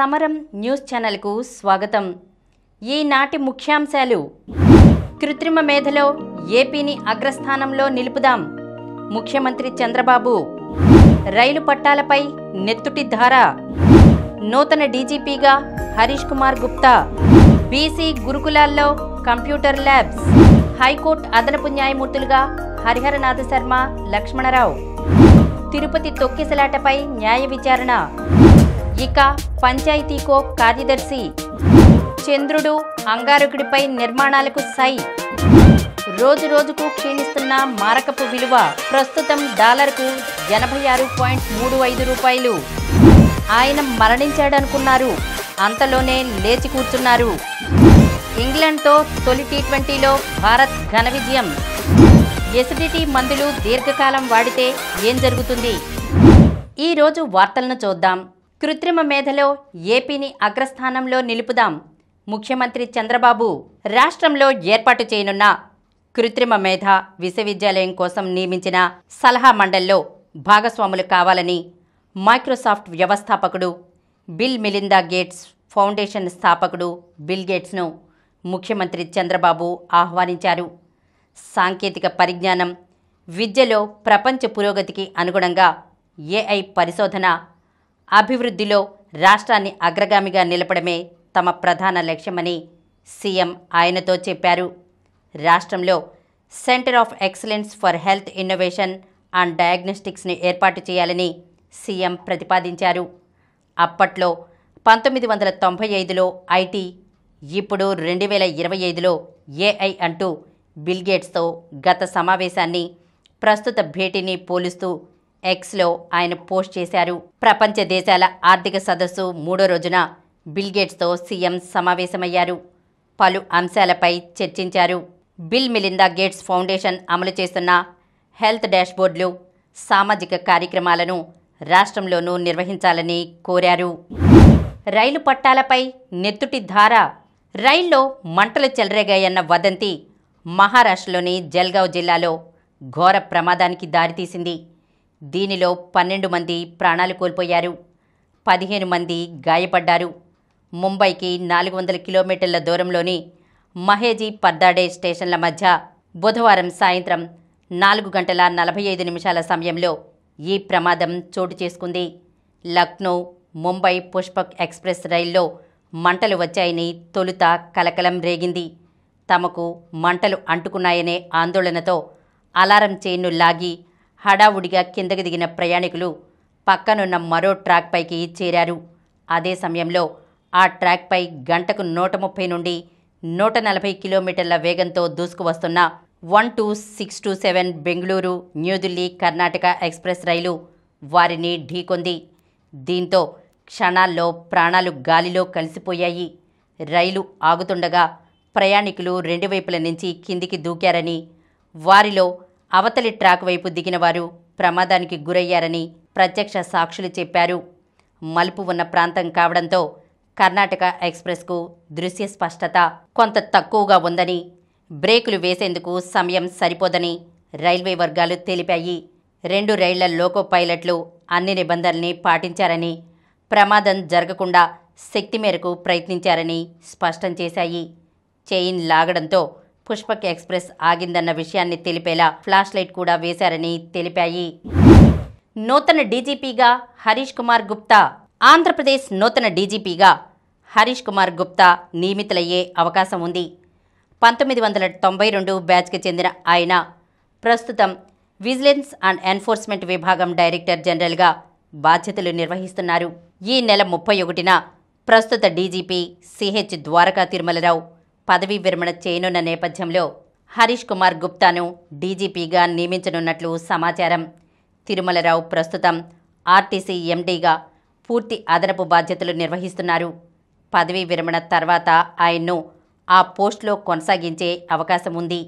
సమరం న్యూస్ ఛానల్కు స్వాగతం. ఈనాటి ముఖ్యాంశాలు: కృత్రిమ మేధలో ఏపీని అగ్రస్థానంలో నిలుపుదాం, ముఖ్యమంత్రి చంద్రబాబు. రైలు పట్టాలపై నెత్తుటి ధార, నూతన డీజీపీగా హరీష్ కుమార్ గుప్తా. బీసీ గురుకులాల్లో కంప్యూటర్ ల్యాబ్స్. హైకోర్టు అదనపు న్యాయమూర్తులుగా హరిహరనాథ శర్మ, లక్ష్మణరావు. తిరుపతి తొక్కిసలాటపై న్యాయ విచారణ. ఇక పంచాయతీకో కార్యదర్శి. చంద్రుడు అంగారకుడిపై నిర్మాణాలకు సై. రోజు రోజుకు క్షీణిస్తున్న మారకపు విలువ. ప్రస్తుతం డాలర్కు 86.35 రూపాయలు. ఆయన మరణించాడనుకున్నారు, అంతలోనే లేచి కూర్చున్నారు. ఇంగ్లాండ్తో తొలి టీ20లో భారత్ ఘన విజయం. ఎసిడిటీ మందులు దీర్ఘకాలం వాడితే ఏం జరుగుతుంది? ఈరోజు వార్తలను చూద్దాం. కృత్రిమ మేధలో ఏపీని అగ్రస్థానంలో నిలుపుదాం, ముఖ్యమంత్రి చంద్రబాబు. రాష్ట్రంలో ఏర్పాటు చేయనున్న కృత్రిమ మేధ విశ్వవిద్యాలయం కోసం నియమించిన సలహా మండలిలో భాగస్వాములు కావాలని మైక్రోసాఫ్ట్ వ్యవస్థాపకుడు బిల్ మెలిందా గేట్స్ ఫౌండేషన్ స్థాపకుడు బిల్ గేట్స్ను ముఖ్యమంత్రి చంద్రబాబు ఆహ్వానించారు. సాంకేతిక పరిజ్ఞానం, విద్యలో ప్రపంచ పురోగతికి అనుగుణంగా ఏఐ పరిశోధన, అభివృద్ధిలో రాష్ట్రాన్ని అగ్రగామిగా నిలపడమే తమ ప్రధాన లక్ష్యమని సీఎం ఆయనతో చెప్పారు. రాష్ట్రంలో centre of excellence for health innovation and డయాగ్నోస్టిక్స్ని ఏర్పాటు చేయాలని సీఎం ప్రతిపాదించారు. అప్పట్లో 1995లో ఐటీ, ఇప్పుడు 2025లో ఏఐ అంటూ బిల్ గేట్స్తో గత సమావేశాన్ని, ప్రస్తుత భేటీని పోలుస్తూ ఎక్స్లో ఆయన పోస్ట్ చేశారు. ప్రపంచ దేశాల ఆర్థిక సదస్సు 3వ రోజున బిల్ గేట్స్తో సీఎం సమావేశమయ్యారు. పలు అంశాలపై చర్చించారు. బిల్ మెలిందా గేట్స్ ఫౌండేషన్ అమలు చేస్తున్న హెల్త్ డాష్బోర్డులు, సామాజిక కార్యక్రమాలను రాష్ట్రంలోనూ నిర్వహించాలని కోరారు. రైలు పట్టాలపై నెత్తుటి ధార. రైల్లో మంటలు చెలరేగాయన్న వదంతి మహారాష్ట్రలోని జల్గావ్ జిల్లాలో ఘోర ప్రమాదానికి దారితీసింది. దీనిలో 12 మంది ప్రాణాలు కోల్పోయారు, 15 మంది గాయపడ్డారు. ముంబైకి 400 కిలోమీటర్ల దూరంలోని మహేజీ పర్దాడే స్టేషన్ల మధ్య బుధవారం సాయంత్రం 4:45 సమయంలో ఈ ప్రమాదం చోటు చేసుకుంది. లక్నో ముంబై పుష్పక్ ఎక్స్ప్రెస్ రైల్లో మంటలు వచ్చాయని తొలుత కలకలం రేగింది. తమకు మంటలు అంటుకున్నాయనే ఆందోళనతో అలారం చైన్ను లాగి హడావుడిగా కిందకి దిగిన ప్రయాణికులు పక్కనున్న మరో ట్రాక్ పైకి చేరారు. అదే సమయంలో ఆ ట్రాక్పై గంటకు 130 నుండి 140 కిలోమీటర్ల వేగంతో దూసుకువస్తున్న 12627 బెంగళూరు న్యూఢిల్లీ కర్ణాటక ఎక్స్ప్రెస్ రైలు వారిని ఢీకొంది. దీంతో క్షణాల్లో ప్రాణాలు గాలిలో కలిసిపోయాయి. రైలు ఆగుతుండగా ప్రయాణికులు 2 వైపుల నుంచి కిందికి దూకారని, వారిలో అవతలి ట్రాక్ వైపు దిగిన వారు ప్రమాదానికి గురయ్యారని ప్రత్యక్ష సాక్షులు చెప్పారు. మలుపు ఉన్న ప్రాంతం కావడంతో కర్ణాటక ఎక్స్ప్రెస్కు దృశ్య స్పష్టత కొంత తక్కువగా ఉందని, బ్రేకులు వేసేందుకు సమయం సరిపోదని రైల్వే వర్గాలు తెలిపాయి. 2 రైళ్ల లోకో పైలట్లు అన్ని నిబంధనల్ని పాటించారని, ప్రమాదం జరగకుండా శక్తి మేరకు ప్రయత్నించారని స్పష్టం చేశాయి. చైన్ లాగడంతో పుష్పక్ ఎక్స్ప్రెస్ ఆగిందన్న విషయాన్ని తెలిపేలా ఫ్లాష్ లైట్ కూడా వేశారని తెలిపాయి. నూతన డీజీపీగా హరీష్ కుమార్ గుప్తా. ఆంధ్రప్రదేశ్ నూతన డీజీపీగా హరీష్ కుమార్ గుప్తా నియమితులయ్యే అవకాశం ఉంది. 1992 బ్యాచ్కి చెందిన ఆయన ప్రస్తుతం విజిలెన్స్ అండ్ ఎన్ఫోర్స్మెంట్ విభాగం డైరెక్టర్ జనరల్గా బాధ్యతలు నిర్వహిస్తున్నారు. ఈ నెల 31న ప్రస్తుత డీజీపీ సిహెచ్ ద్వారకా తిరుమలరావు పదవీ విరమణ చేయనున్న నేపథ్యంలో హరీష్ కుమార్ గుప్తాను డీజీపీగా నియమించనున్నట్లు సమాచారం. తిరుమలరావు ప్రస్తుతం ఆర్టీసీ ఎండీగా పూర్తి అదనపు బాధ్యతలు నిర్వహిస్తున్నారు. పదవీ విరమణ తర్వాత ఆయన్ను ఆ పోస్టులో కొనసాగించే అవకాశం ఉంది.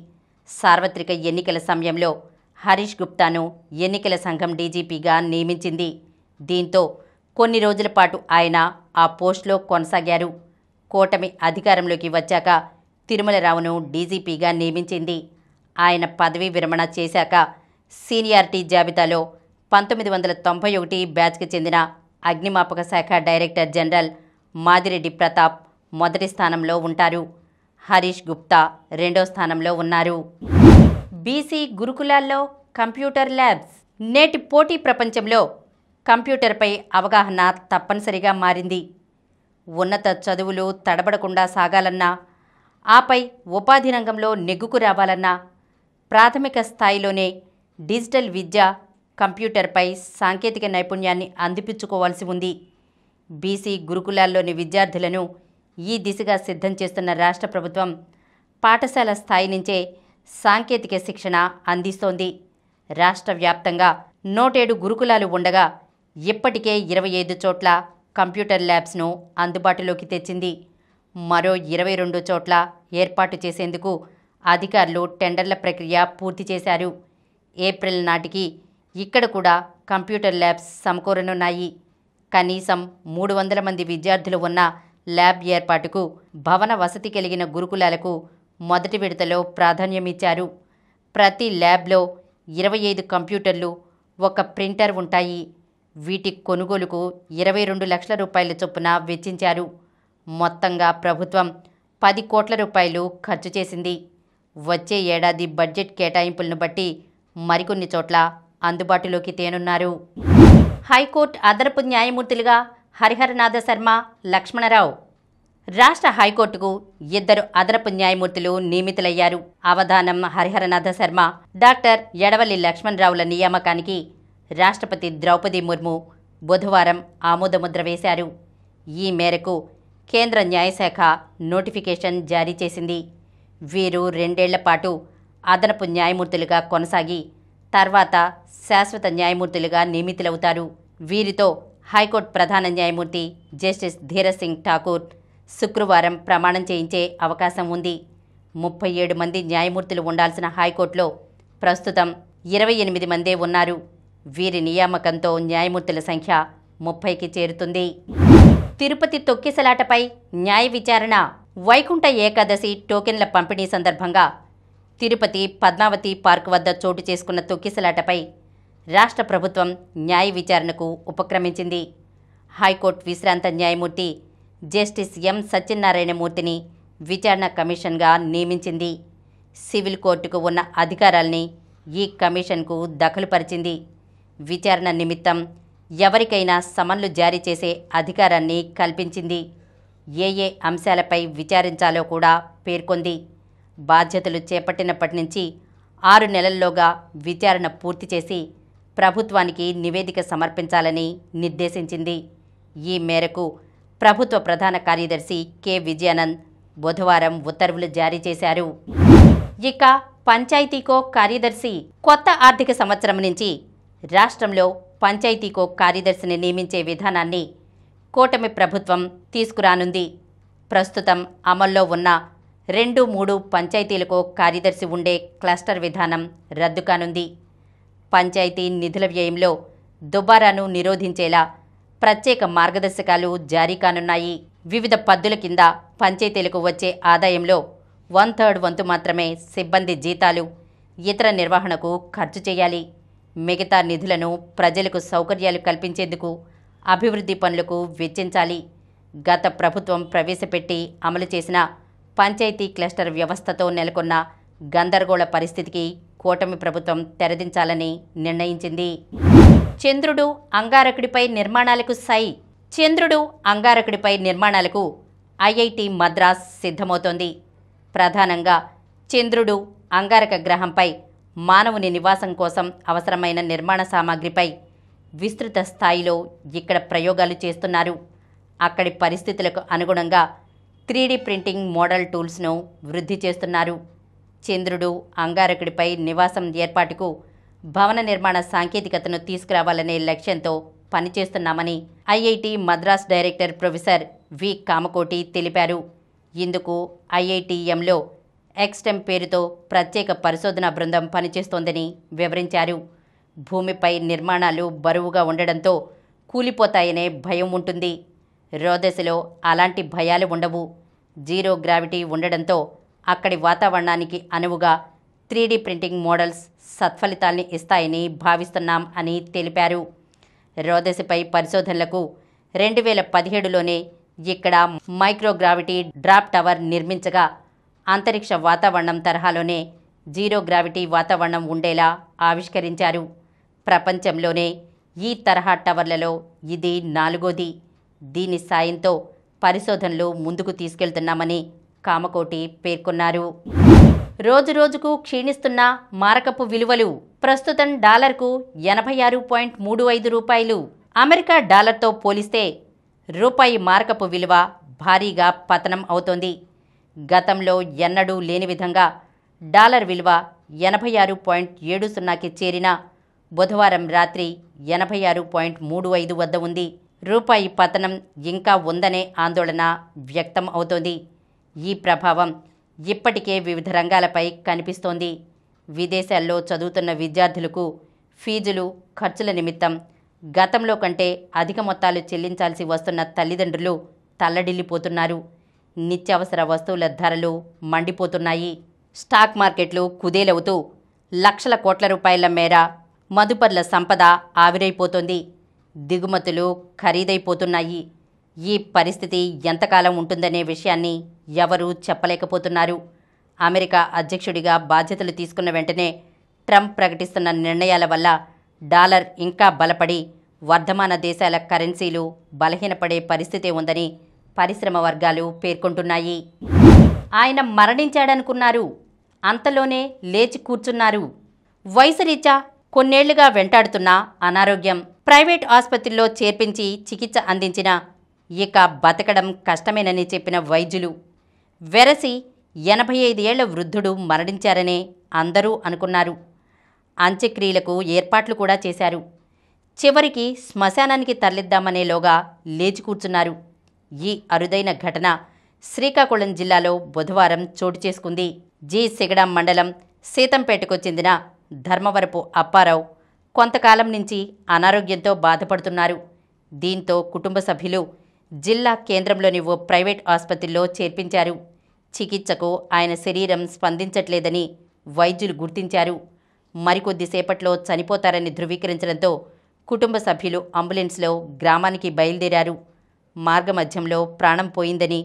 సార్వత్రిక ఎన్నికల సమయంలో హరీష్ గుప్తాను ఎన్నికల సంఘం డీజీపీగా నియమించింది. దీంతో కొన్ని రోజుల పాటు ఆయన ఆ పోస్టులో కొనసాగారు. కూటమి అధికారంలోకి వచ్చాక తిరుమలరావును డీజీపీగా నియమించింది. ఆయన పదవీ విరమణ చేశాక సీనియారిటీ జాబితాలో 1991 బ్యాచ్కి చెందిన అగ్నిమాపక శాఖ డైరెక్టర్ జనరల్ మాదిరెడ్డి ప్రతాప్ మొదటి స్థానంలో ఉంటారు. హరీష్ గుప్తా రెండో స్థానంలో ఉన్నారు. బీసీ గురుకులాల్లో కంప్యూటర్ ల్యాబ్స్. నేటి పోటీ ప్రపంచంలో కంప్యూటర్పై అవగాహన తప్పనిసరిగా మారింది. ఉన్నత చదువులు తడబడకుండా సాగాలన్నా, ఆపై ఉపాధి రంగంలో నెగ్గుకు రావాలన్నా ప్రాథమిక స్థాయిలోనే డిజిటల్ విద్య, కంప్యూటర్పై సాంకేతిక నైపుణ్యాన్ని అందిపుచ్చుకోవాల్సి ఉంది. బీసీ గురుకులాల్లోని విద్యార్థులను ఈ దిశగా సిద్ధం చేస్తున్న రాష్ట్ర ప్రభుత్వం పాఠశాల స్థాయి నుంచే సాంకేతిక శిక్షణ అందిస్తోంది. రాష్ట్ర వ్యాప్తంగా 107 గురుకులాలు ఉండగా ఇప్పటికే 25 చోట్ల కంప్యూటర్ ల్యాబ్స్ను అందుబాటులోకి తెచ్చింది. మరో 22 చోట్ల ఏర్పాటు చేసేందుకు అధికారులు టెండర్ల ప్రక్రియ పూర్తి చేశారు. ఏప్రిల్ నాటికి ఇక్కడ కూడా కంప్యూటర్ ల్యాబ్స్ సమకూరనున్నాయి. కనీసం 300 మంది విద్యార్థులు ఉన్న ల్యాబ్ ఏర్పాటుకు భవన వసతి కలిగిన గురుకులాలకు మొదటి విడతలో ప్రాధాన్యమిచ్చారు. ప్రతి ల్యాబ్లో 25 కంప్యూటర్లు, 1 ప్రింటర్ ఉంటాయి. వీటి కొనుగోలుకు 22 లక్షల రూపాయల చొప్పున వెచ్చించారు. మొత్తంగా ప్రభుత్వం 10 కోట్ల రూపాయలు ఖర్చు చేసింది. వచ్చే ఏడాది బడ్జెట్ కేటాయింపులను బట్టి మరికొన్ని చోట్ల అందుబాటులోకి తేనున్నారు. హైకోర్టు అదనపు న్యాయమూర్తులుగా హరిహరనాథ శర్మ, లక్ష్మణరావు. రాష్ట్ర హైకోర్టుకు 2 అదనపు న్యాయమూర్తులు నియమితులయ్యారు. అవధానం హరిహరనాథ శర్మ, డాక్టర్ యడవల్లి లక్ష్మణరావుల నియామకానికి రాష్ట్రపతి ద్రౌపది ముర్ము బుధవారం ఆమోదముద్ర వేశారు. ఈ మేరకు కేంద్ర న్యాయశాఖ నోటిఫికేషన్ జారీ చేసింది. వీరు 2 ఏళ్ల పాటు అదనపు న్యాయమూర్తులుగా కొనసాగి తర్వాత శాశ్వత న్యాయమూర్తులుగా నియమితులవుతారు. వీరితో హైకోర్టు ప్రధాన న్యాయమూర్తి జస్టిస్ ధీరజ్ సింగ్ ఠాకూర్ శుక్రవారం ప్రమాణం చేయించే అవకాశం ఉంది. 37 మంది న్యాయమూర్తులు ఉండాల్సిన హైకోర్టులో ప్రస్తుతం 28 మందే ఉన్నారు. వీరి నియామకంతో న్యాయమూర్తుల సంఖ్య 30కి చేరుతుంది. తిరుపతి తొక్కిసలాటపై న్యాయ విచారణ. వైకుంఠ ఏకాదశి టోకెన్ల పంపిణీ సందర్భంగా తిరుపతి పద్మావతి పార్క్ వద్ద చోటు చేసుకున్న తొక్కిసలాటపై రాష్ట్ర ప్రభుత్వం న్యాయ విచారణకు ఉపక్రమించింది. హైకోర్టు విశ్రాంత న్యాయమూర్తి జస్టిస్ ఎం సత్యనారాయణమూర్తిని విచారణ కమిషన్గా నియమించింది. సివిల్ కోర్టుకు ఉన్న అధికారాల్ని ఈ కమిషన్కు దఖలుపరిచింది. విచారణ నిమిత్తం ఎవరికైనా సమన్లు జారీ చేసే అధికారాన్ని కల్పించింది. ఏ అంశాలపై విచారించాలో కూడా పేర్కొంది. బాధ్యతలు చేపట్టినప్పటి నుంచి 6 నెలల్లోగా విచారణ పూర్తి చేసి ప్రభుత్వానికి నివేదిక సమర్పించాలని నిర్దేశించింది. ఈ మేరకు ప్రభుత్వ ప్రధాన కార్యదర్శి కె విజయానంద్ బుధవారం ఉత్తర్వులు జారీ చేశారు. ఇక పంచాయతీకో కార్యదర్శి. కొత్త ఆర్థిక సంవత్సరం నుంచి రాష్ట్రంలో పంచాయతీకో కార్యదర్శిని నియమించే విధానాన్ని కూటమి ప్రభుత్వం తీసుకురానుంది. ప్రస్తుతం అమల్లో ఉన్న 2-3 పంచాయతీలకు కార్యదర్శి ఉండే క్లస్టర్ విధానం రద్దు కానుంది. పంచాయతీ నిధుల వ్యయంలో దుబారాను నిరోధించేలా ప్రత్యేక మార్గదర్శకాలు జారీ కానున్నాయి. వివిధ పద్దుల కింద పంచాయతీలకు వచ్చే ఆదాయంలో 1/3 వంతు మాత్రమే సిబ్బంది జీతాలు, ఇతర నిర్వహణకు ఖర్చు చేయాలి. మిగతా నిధులను ప్రజలకు సౌకర్యాలు కల్పించేందుకు, అభివృద్ధి పనులకు వెచ్చించాలి. గత ప్రభుత్వం ప్రవేశపెట్టి అమలు చేసిన పంచాయతీ క్లస్టర్ వ్యవస్థతో నెలకొన్న గందరగోళ పరిస్థితికి కూటమి ప్రభుత్వం తెరదించాలని నిర్ణయించింది. చంద్రుడు అంగారకుడిపై నిర్మాణాలకు సై. చంద్రుడు అంగారకుడిపై నిర్మాణాలకు ఐఐటి మద్రాస్ సిద్ధమవుతోంది. ప్రధానంగా చంద్రుడు అంగారక గ్రహంపై మానవుని నివాసం కోసం అవసరమైన నిర్మాణ సామాగ్రిపై విస్తృత స్థాయిలో ఇక్కడ ప్రయోగాలు చేస్తున్నారు. అక్కడి పరిస్థితులకు అనుగుణంగా 3D ప్రింటింగ్ మోడల్ టూల్స్ను వృద్ధి చేస్తున్నారు. చంద్రుడు అంగారకుడిపై నివాసం ఏర్పాటుకు భవన నిర్మాణ సాంకేతికతను తీసుకురావాలనే లక్ష్యంతో పనిచేస్తున్నామని IIT Madras director professor V Kamakoti తెలిపారు. ఇందుకు ఐఐటిఎంలో ఎక్స్టెమ్ పేరుతో ప్రత్యేక పరిశోధనా బృందం పనిచేస్తోందని వివరించారు. భూమిపై నిర్మాణాలు బరువుగా ఉండడంతో కూలిపోతాయనే భయం ఉంటుంది. రోదశలో అలాంటి భయాలు ఉండవు. జీరో గ్రావిటీ ఉండడంతో అక్కడి వాతావరణానికి అనువుగా 3D ప్రింటింగ్ మోడల్స్ సత్ఫలితాల్ని ఇస్తాయని భావిస్తున్నాం అని తెలిపారు. రోదశపై పరిశోధనలకు 2017లోనే ఇక్కడ మైక్రోగ్రావిటీ డ్రాప్ టవర్ నిర్మించగా అంతరిక్ష వాతావరణం తరహాలోనే జీరో గ్రావిటీ వాతావరణం ఉండేలా ఆవిష్కరించారు. ప్రపంచంలోనే ఈ తరహా టవర్లలో ఇది 4వది. దీని సాయంతో పరిశోధనలు ముందుకు తీసుకెళ్తున్నామని కామకోటి పేర్కొన్నారు. రోజురోజుకు క్షీణిస్తున్న మారకపు విలువలు. ప్రస్తుతం డాలర్కు 86.35 రూపాయలు. అమెరికా డాలర్తో పోలిస్తే రూపాయి మారకపు విలువ భారీగా పతనం అవుతోంది. గతంలో ఎన్నడూ లేని విధంగా డాలర్ విలువ 86.70కి చేరిన బుధవారం రాత్రి 86.35 వద్ద ఉంది. రూపాయి పతనం ఇంకా ఉందనే ఆందోళన వ్యక్తం అవుతోంది. ఈ ప్రభావం ఇప్పటికే వివిధ రంగాలపై కనిపిస్తోంది. విదేశాల్లో చదువుతున్న విద్యార్థులకు ఫీజులు, ఖర్చుల నిమిత్తం గతంలో కంటే అధిక మొత్తాలు చెల్లించాల్సి వస్తున్న తల్లిదండ్రులు తల్లడిల్లిపోతున్నారు. నిత్యావసర వస్తువుల ధరలు మండిపోతున్నాయి. స్టాక్ మార్కెట్లు కుదేలవుతూ లక్షల కోట్ల రూపాయల మేర మదుపర్ల సంపద ఆవిరైపోతోంది. దిగుమతులు ఖరీదైపోతున్నాయి. ఈ పరిస్థితి ఎంతకాలం ఉంటుందనే విషయాన్ని ఎవరూ చెప్పలేకపోతున్నారు. అమెరికా అధ్యక్షుడిగా బాధ్యతలు తీసుకున్న వెంటనే ట్రంప్ ప్రకటిస్తున్న నిర్ణయాల వల్ల డాలర్ ఇంకా బలపడి వర్ధమాన దేశాల కరెన్సీలు బలహీనపడే పరిస్థితే ఉందని పరిశ్రమ వర్గాలు పేర్కొంటున్నాయి. ఆయన మరణించాడనుకున్నారు, అంతలోనే లేచి కూర్చున్నారు. వయసురీత్యా కొన్నేళ్లుగా వెంటాడుతున్న అనారోగ్యం. ప్రైవేట్ ఆసుపత్రిలో చేర్పించి చికిత్స అందించిన ఇక బతకడం కష్టమేనని చెప్పిన వైద్యులు వెరసి 85 ఏళ్ల వృద్ధుడు మరణించారనే అందరూ అనుకున్నారు. అంత్యక్రియలకు ఏర్పాట్లు కూడా చేశారు. చివరికి శ్మశానానికి తరలిద్దామనేలోగా లేచి కూర్చున్నారు. ఈ అరుదైన ఘటన శ్రీకాకుళం జిల్లాలో బుధవారం చోటు చేసుకుంది. సిగడాం మండలం సీతంపేటకు చెందిన ధర్మవరపు అప్పారావు కొంతకాలం నుంచి అనారోగ్యంతో బాధపడుతున్నారు. దీంతో కుటుంబ సభ్యులు జిల్లా కేంద్రంలోని ఓ ప్రైవేట్ ఆసుపత్రిలో చేర్పించారు. చికిత్సకు ఆయన శరీరం స్పందించట్లేదని వైద్యులు గుర్తించారు. మరికొద్దిసేపట్లో చనిపోతారని ధృవీకరించడంతో కుటుంబ సభ్యులు అంబులెన్స్లో గ్రామానికి బయలుదేరారు. మార్గమధ్యంలో ప్రాణం పోయిందని,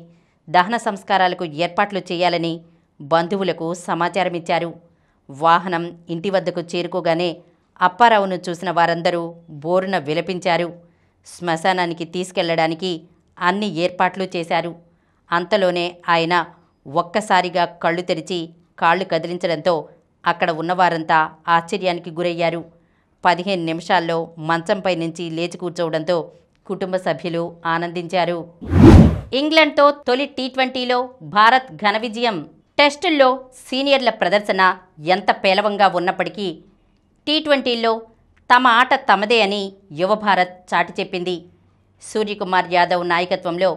దహన సంస్కారాలకు ఏర్పాట్లు చేయాలని బంధువులకు సమాచారమిచ్చారు. వాహనం ఇంటి వద్దకు చేరుకోగానే అప్పారావును చూసిన వారందరూ బోరున విలపించారు. శ్మశానానికి తీసుకెళ్లడానికి అన్ని ఏర్పాట్లు చేశారు. అంతలోనే ఆయన ఒక్కసారిగా కళ్ళు తెరిచి కాళ్ళు కదిలించడంతో అక్కడ ఉన్నవారంతా ఆశ్చర్యానికి గురయ్యారు. 15 నిమిషాల్లో మంచంపై నుంచి లేచి కూర్చోవడంతో కుటుంబ సభ్యులు ఆనందించారు. ఇంగ్లండ్తో తొలి టీ20లో భారత్ ఘన విజయం. టెస్టుల్లో సీనియర్ల ప్రదర్శన ఎంత పేలవంగా ఉన్నప్పటికీ టీ20లో తమ ఆట తమదే అని యువ భారత్ చాటి చెప్పింది. సూర్యకుమార్ యాదవ్ నాయకత్వంలో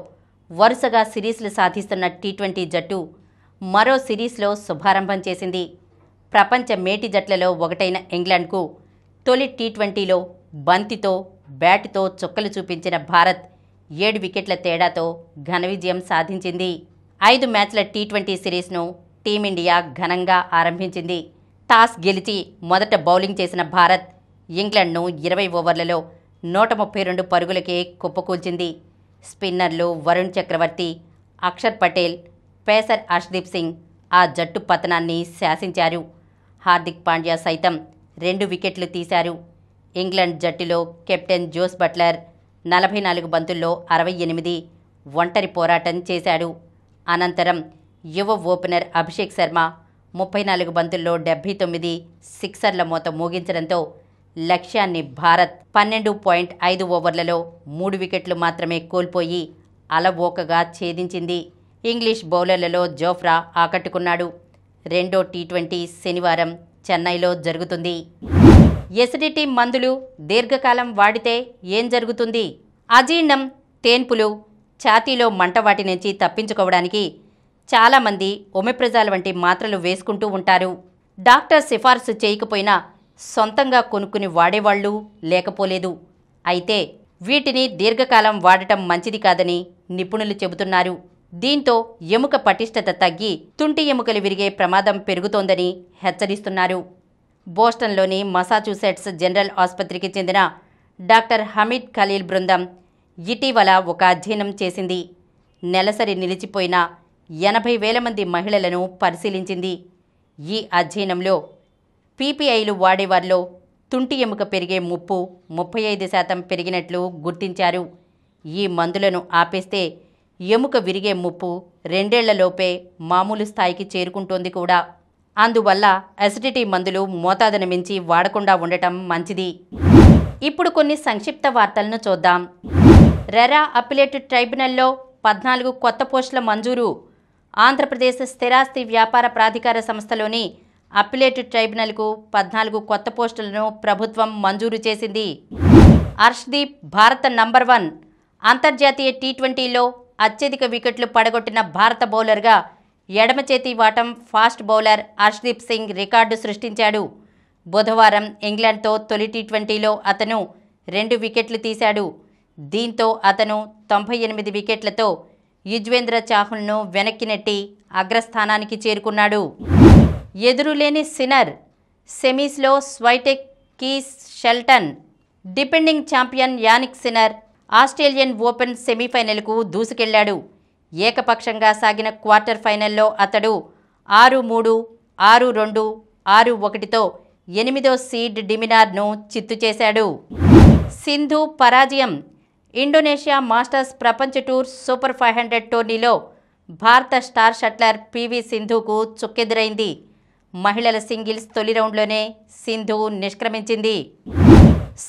వరుసగా సిరీస్లు సాధిస్తున్న టీ20 జట్టు మరో సిరీస్లో శుభారంభం చేసింది. ప్రపంచ మేటి జట్లలో ఒకటైన ఇంగ్లాండ్కు తొలి టీ20లో బంతితో, బ్యాటుతో చుక్కలు చూపించిన భారత్ 7 వికెట్ల తేడాతో ఘన విజయం సాధించింది. 5 మ్యాచ్ల టీ20 సిరీస్ను టీమిండియా ఘనంగా ఆరంభించింది. టాస్ గెలిచి మొదట బౌలింగ్ చేసిన భారత్ ఇంగ్లండ్ను 20 ఓవర్లలో 132 పరుగులకే కుప్పకూల్చింది. స్పిన్నర్లు వరుణ్ చక్రవర్తి, అక్షర్ పటేల్, పేసర్ అర్ష్దీప్ సింగ్ ఆ జట్టు పతనాన్ని శాసించారు. హార్దిక్ పాండ్యా సైతం 2 వికెట్లు తీశారు. ఇంగ్లండ్ జట్టులో కెప్టెన్ జోస్ బట్లర్ 44 బంతుల్లో 68 ఒంటరి పోరాటం చేశాడు. అనంతరం యువ ఓపెనర్ అభిషేక్ శర్మ 34 బంతుల్లో 79 సిక్సర్ల మోత మోగించడంతో లక్ష్యాన్ని భారత్ 12.5 ఓవర్లలో 3 వికెట్లు మాత్రమే కోల్పోయి అలవోకగా ఛేదించింది. ఇంగ్లీష్ బౌలర్లలో జోఫ్రా ఆకట్టుకున్నాడు. రెండో టీ20 శనివారం చెన్నైలో జరుగుతుంది. ఎసిడిటీ మందులు దీర్ఘకాలం వాడితే ఏం జరుగుతుంది? అజీర్ణం, తేన్పులు, ఛాతీలో మంట వాటి నుంచి తప్పించుకోవడానికి చాలామంది ఒమెప్రజాల్ వంటి మాత్రలు వేసుకుంటూ ఉంటారు. డాక్టర్ సిఫార్సు చేయకపోయినా సొంతంగా కొనుక్కుని వాడేవాళ్లు లేకపోలేదు. అయితే వీటిని దీర్ఘకాలం వాడటం మంచిది కాదని నిపుణులు చెబుతున్నారు. దీంతో ఎముక పటిష్టత తగ్గి తుంటి ఎముకలు విరిగే ప్రమాదం పెరుగుతోందని హెచ్చరిస్తున్నారు. బోస్టన్లోని మసాచ్యూసెట్స్ జనరల్ ఆసుపత్రికి చెందిన డాక్టర్ హమీద్ ఖలీల్ బృందం ఇటీవల ఒక అధ్యయనం చేసింది. నెలసరి నిలిచిపోయిన 80,000 మంది మహిళలను పరిశీలించింది. ఈ అధ్యయనంలో పీపీఐలు వాడేవారిలో తుంటి ఎముక పెరిగే ముప్పు 35% పెరిగినట్లు గుర్తించారు. ఈ మందులను ఆపేస్తే ఎముక విరిగే ముప్పు 2 ఏళ్లలోపే మామూలు స్థాయికి చేరుకుంటోంది కూడా. అందువల్ల అసిడిటీ మందులు మోతాదును మించి వాడకుండా ఉండటం మంచిది. ఇప్పుడు కొన్ని సంక్షిప్త వార్తలను చూద్దాం. రెరా అప్పిలేట్ ట్రైబ్యునల్లో 14 కొత్త పోస్టుల మంజూరు. ఆంధ్రప్రదేశ్ స్థిరాస్తి వ్యాపార ప్రాధికార సంస్థలోని అప్పిలేట్ ట్రైబ్యునల్కు 14 కొత్త పోస్టులను ప్రభుత్వం మంజూరు చేసింది. హర్ష్దీప్ భారత నంబర్ 1. అంతర్జాతీయ టీ20లో అత్యధిక వికెట్లు పడగొట్టిన భారత బౌలర్గా ఎడమ చేతి వాటం fast bowler Harshdeep Singh record సృష్టించాడు. బుధవారం ఇంగ్లాండ్తో తొలి టీ20లో అతను 2 వికెట్లు తీశాడు. దీంతో అతను 98 వికెట్లతో యుజ్వేంద్ర చాహల్ను వెనక్కి నెట్టి అగ్రస్థానానికి చేరుకున్నాడు. ఎదురులేని సిన్నర్, సెమీస్లో Swiatek Keys Shelton. Defending champion Jannik Sinner Australian Open సెమీఫైనల్కు దూసుకెళ్లాడు. ఏకపక్షంగా సాగిన క్వార్టర్ ఫైనల్లో అతడు 6-3, 6-2, 6-1తో 8వ సీడ్ డిమినార్ను చిత్తు చేశాడు. సింధు పరాజయం. ఇండోనేషియా మాస్టర్స్ ప్రపంచ టూర్ సూపర్ 500 టోర్నీలో భారత స్టార్ షట్లర్ పీవీ సింధుకు చుక్కెదురైంది. మహిళల సింగిల్స్ తొలి రౌండ్లోనే సింధు నిష్క్రమించింది.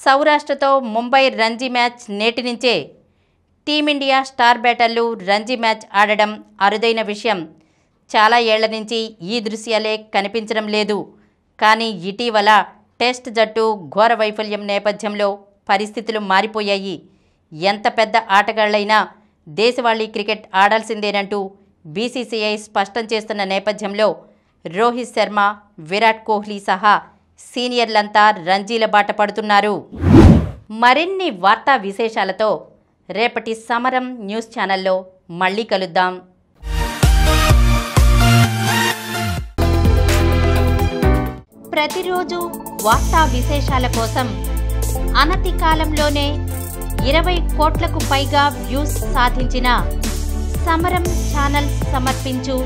సౌరాష్ట్రతో ముంబై రంజీ మ్యాచ్ నేటి నుంచే. టీమిండియా స్టార్ బ్యాటర్లు రంజీ మ్యాచ్ ఆడడం అరుదైన విషయం. చాలా ఏళ్ల నుంచి ఈ దృశ్యాలే కనిపించడం లేదు. కానీ ఇటీవల టెస్ట్ జట్టు ఘోర వైఫల్యం నేపథ్యంలో పరిస్థితులు మారిపోయాయి. ఎంత పెద్ద ఆటగాళ్లైనా దేశవాళీ క్రికెట్ ఆడాల్సిందేనంటూ బీసీసీఐ స్పష్టం చేస్తున్న నేపథ్యంలో రోహిత్ శర్మ, విరాట్ కోహ్లీ సహా సీనియర్లంతా రంజీల బాట పడుతున్నారు. మరిన్ని వార్తా విశేషాలతో రేపటి సమరం న్యూస్ ఛానల్లో మళ్ళీ కలుద్దాం. ప్రతిరోజు వార్తా విశేషాల కోసం అనతి కాలంలోనే 20 కోట్లకు పైగా వ్యూస్ సాధించిన సమరం ఛానల్ సమర్పించు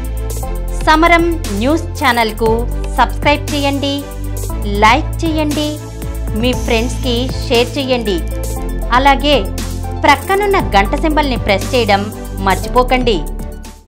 సమరం న్యూస్ ఛానల్కు సబ్స్క్రైబ్ చేయండి, లైక్ చేయండి, మీ ఫ్రెండ్స్కి షేర్ చేయండి. అలాగే ప్రక్కనున్న గంట సింబల్ని ప్రెస్ చేయడం మర్చిపోకండి.